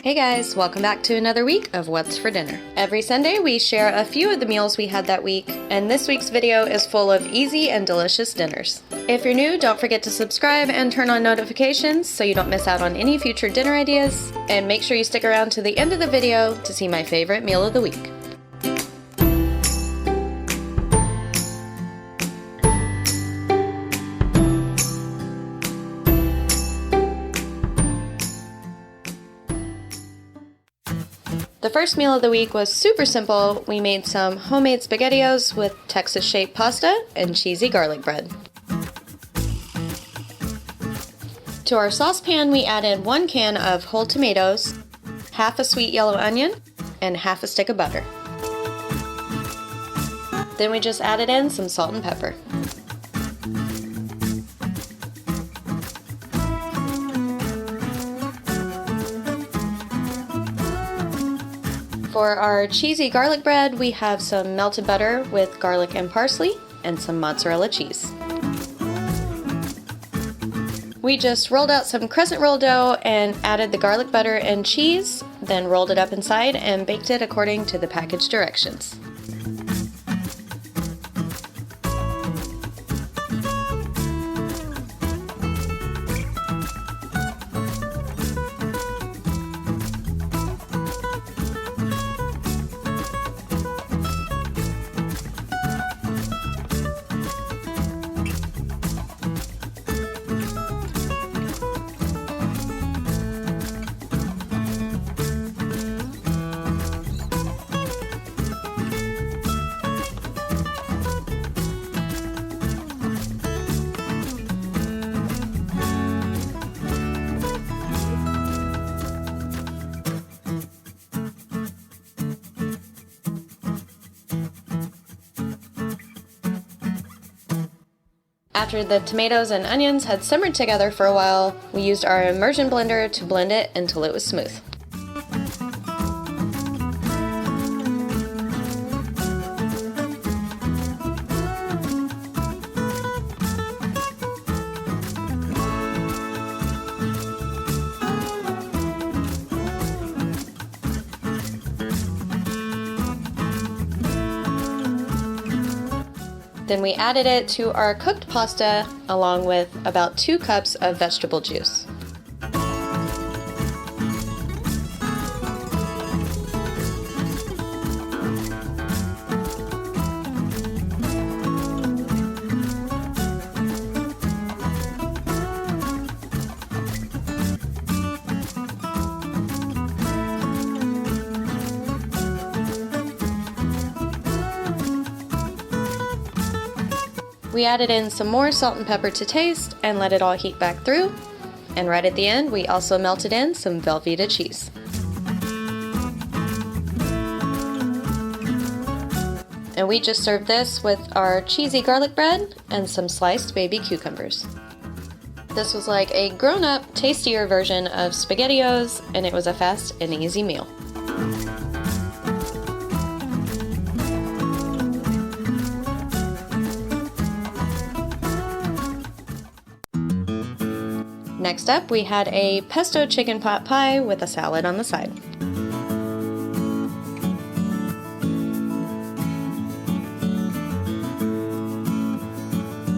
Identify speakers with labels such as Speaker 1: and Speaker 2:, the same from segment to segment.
Speaker 1: Hey guys, welcome back to another week of What's for Dinner. Every Sunday we share a few of the meals we had that week, and this week's video is full of easy and delicious dinners. If you're new, don't forget to subscribe and turn on notifications so you don't miss out on any future dinner ideas, and make sure you stick around to the end of the video to see my favorite meal of the week. The first meal of the week was super simple. We made some homemade Spaghettios with Texas-shaped pasta and cheesy garlic bread. To our saucepan, we added 1 can of whole tomatoes, half a sweet yellow onion, and half a stick of butter. Then we just added in some salt and pepper. For our cheesy garlic bread, we have some melted butter with garlic and parsley and some mozzarella cheese. We just rolled out some crescent roll dough and added the garlic butter and cheese, then rolled it up inside and baked it according to the package directions. After the tomatoes and onions had simmered together for a while, we used our immersion blender to blend it until it was smooth. Then we added it to our cooked pasta along with about 2 cups of vegetable juice. We added in some more salt and pepper to taste and let it all heat back through. And right at the end, we also melted in some Velveeta cheese. And we just served this with our cheesy garlic bread and some sliced baby cucumbers. This was like a grown-up, tastier version of Spaghettios, and it was a fast and easy meal. Next up, we had a Pesto Chicken Pot Pie with a salad on the side.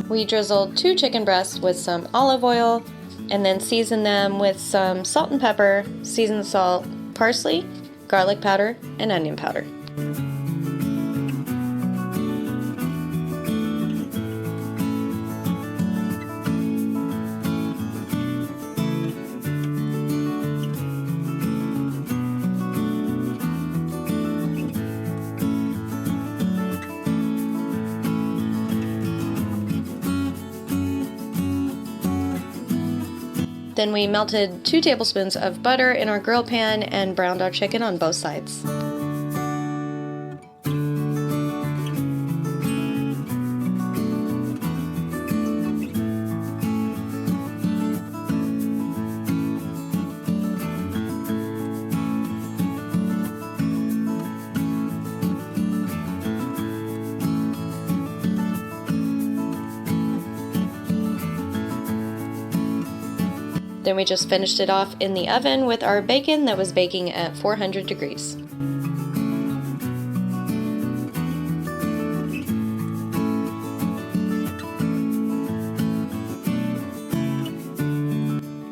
Speaker 1: We drizzled 2 chicken breasts with some olive oil and then seasoned them with some salt and pepper, seasoned salt, parsley, garlic powder, and onion powder. Then we melted 2 tablespoons of butter in our grill pan and browned our chicken on both sides. Then we just finished it off in the oven with our bacon that was baking at 400 degrees.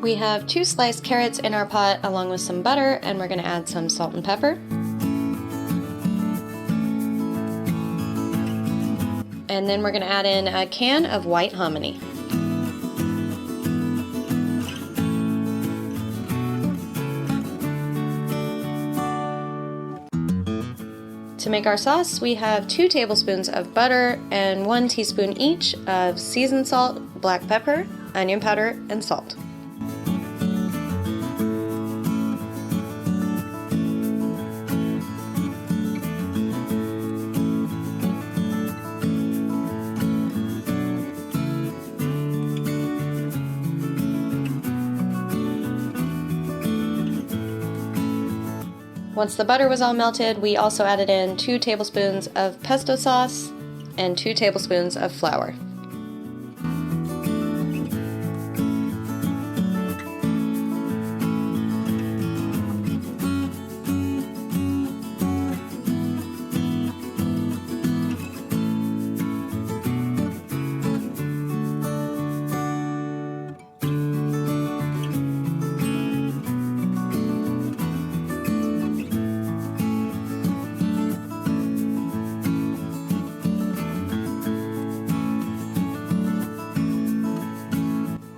Speaker 1: We have 2 sliced carrots in our pot along with some butter, and we're going to add some salt and pepper. And then we're going to add in a can of white hominy. To make our sauce, we have 2 tablespoons of butter and 1 teaspoon each of seasoned salt, black pepper, onion powder, and salt. Once the butter was all melted, we also added in 2 tablespoons of pesto sauce and 2 tablespoons of flour.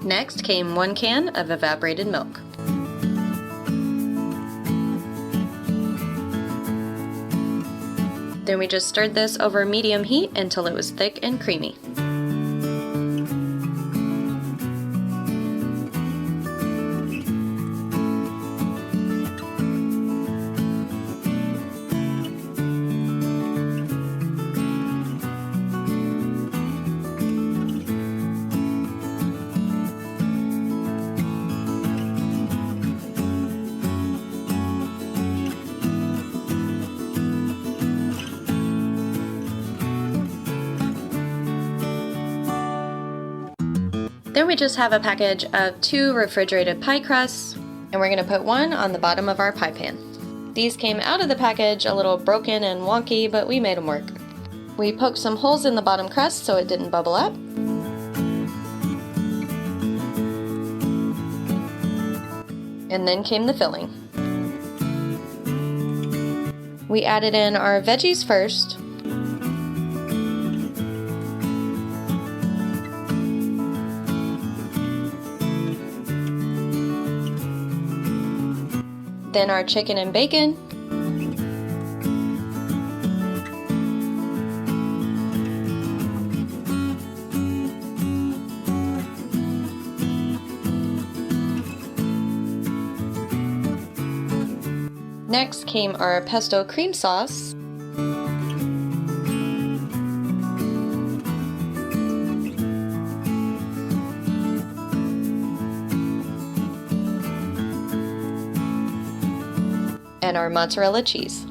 Speaker 1: Next came 1 can of evaporated milk. Then we just stirred this over medium heat until it was thick and creamy. Then we just have a package of 2 refrigerated pie crusts, and we're going to put 1 on the bottom of our pie pan. These came out of the package a little broken and wonky, but we made them work. We poked some holes in the bottom crust so it didn't bubble up. And then came the filling. We added in our veggies first. Then our chicken and bacon. Next came our pesto cream sauce. And our mozzarella cheese.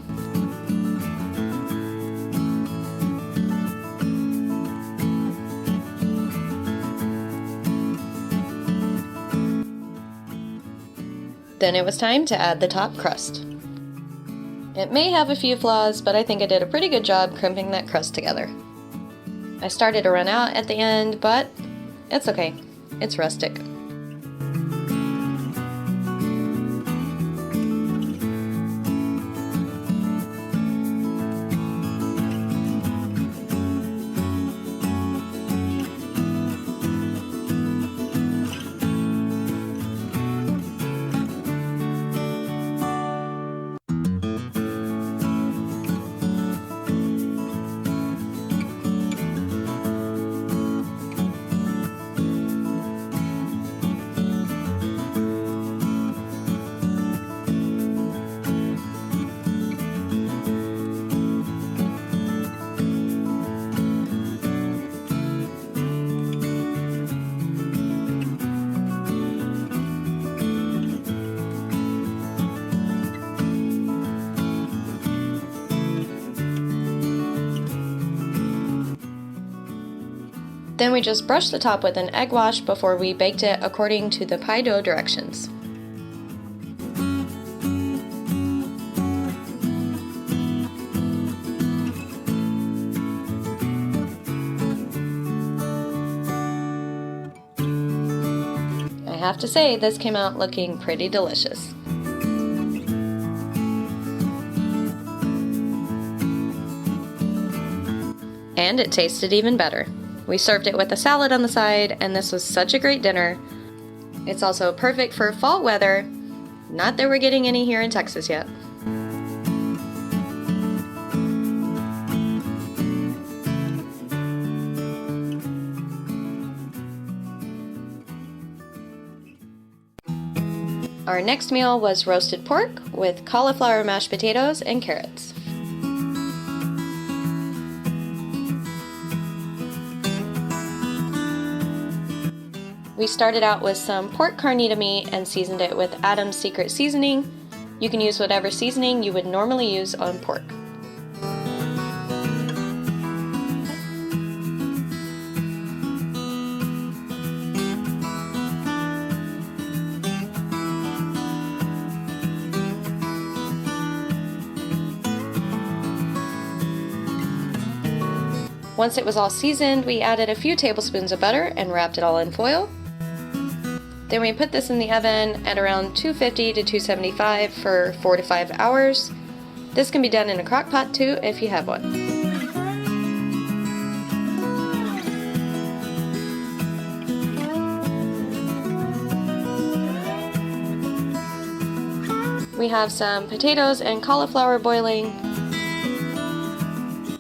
Speaker 1: Then it was time to add the top crust. It may have a few flaws, but I think I did a pretty good job crimping that crust together. I started to run out at the end, but it's okay. It's rustic. Then we just brushed the top with an egg wash before we baked it according to the pie dough directions. I have to say, this came out looking pretty delicious. And it tasted even better. We served it with a salad on the side, and this was such a great dinner. It's also perfect for fall weather. Not that we're getting any here in Texas yet. Our next meal was roasted pork with cauliflower mashed potatoes and carrots. We started out with some pork carnita meat and seasoned it with Adam's Secret seasoning. You can use whatever seasoning you would normally use on pork. Once it was all seasoned, we added a few tablespoons of butter and wrapped it all in foil. Then we put this in the oven at around 250 to 275 for 4 to 5 hours. This can be done in a crock pot too if you have one. We have some potatoes and cauliflower boiling.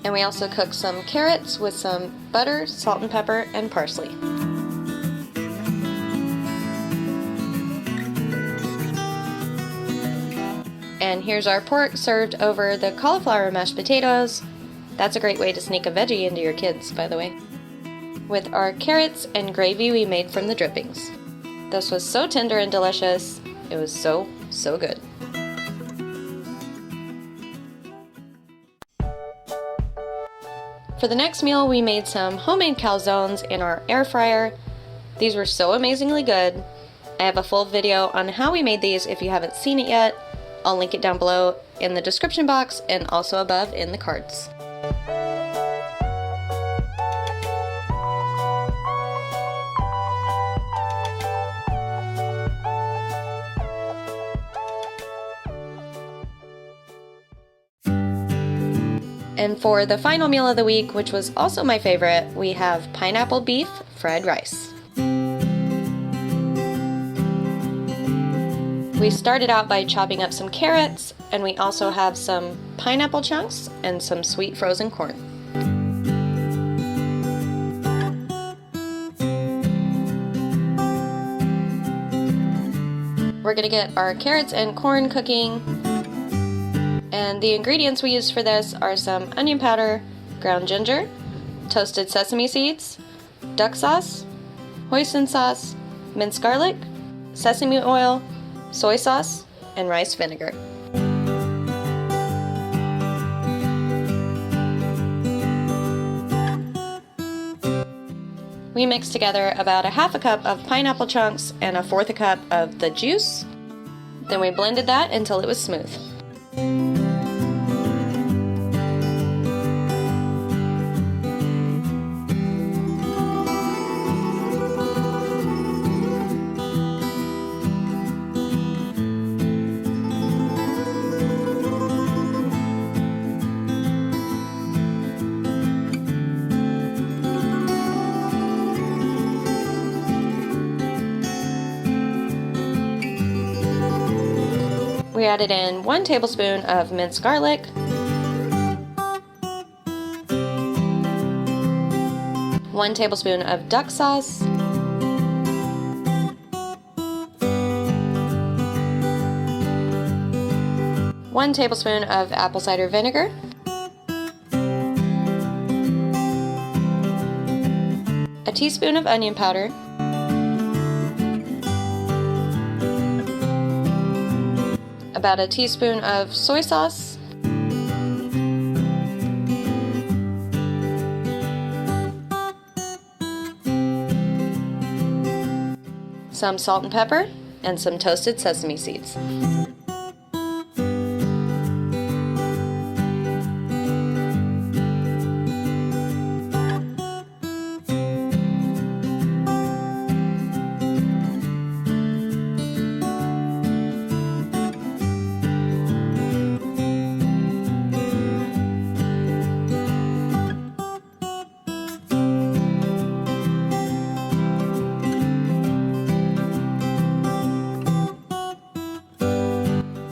Speaker 1: And we also cooked some carrots with some butter, salt and pepper, and parsley. And here's our pork served over the cauliflower mashed potatoes. That's a great way to sneak a veggie into your kids, by the way. With our carrots and gravy we made from the drippings. This was so tender and delicious. It was so good. For the next meal, we made some homemade calzones in our air fryer. These were so amazingly good. I have a full video on how we made these if you haven't seen it yet. I'll link it down below in the description box and also above in the cards. And for the final meal of the week, which was also my favorite, we have pineapple beef fried rice. We started out by chopping up some carrots, and we also have some pineapple chunks and some sweet frozen corn. We're gonna get our carrots and corn cooking. And the ingredients we used for this are some onion powder, ground ginger, toasted sesame seeds, duck sauce, hoisin sauce, minced garlic, sesame oil, soy sauce, and rice vinegar. We mixed together about a half a cup of pineapple chunks and a fourth a cup of the juice. Then we blended that until it was smooth. We added in 1 tablespoon of minced garlic, 1 tablespoon of duck sauce, 1 tablespoon of apple cider vinegar, a teaspoon of onion powder, about a teaspoon of soy sauce, some salt and pepper, and some toasted sesame seeds.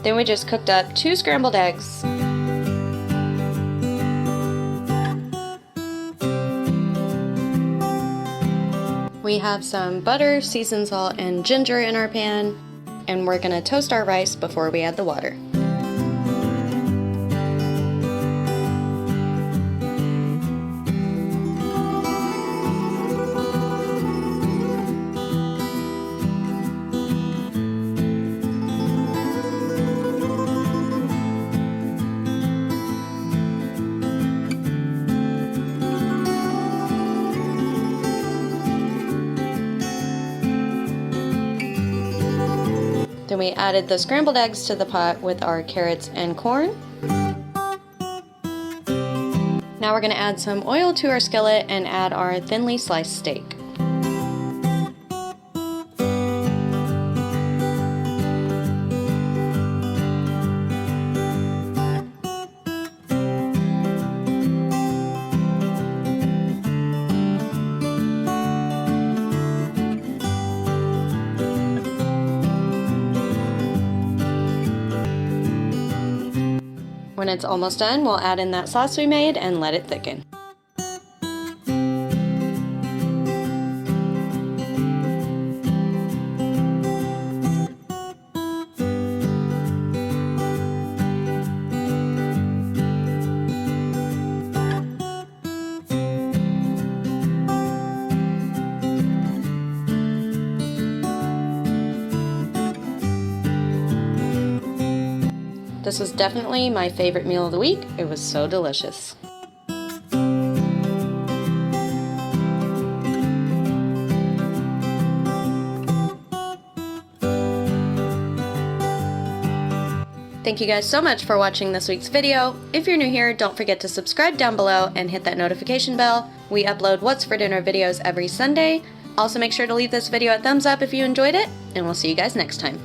Speaker 1: Then we just cooked up 2 scrambled eggs. We have some butter, seasoned salt, and ginger in our pan, and we're gonna toast our rice before we add the water. Then we added the scrambled eggs to the pot with our carrots and corn. Now we're going to add some oil to our skillet and add our thinly sliced steak. When it's almost done, we'll add in that sauce we made and let it thicken. This was definitely my favorite meal of the week. It was so delicious. Thank you guys so much for watching this week's video. If you're new here, don't forget to subscribe down below and hit that notification bell. We upload What's for Dinner videos every Sunday. Also make sure to leave this video a thumbs up if you enjoyed it, and we'll see you guys next time.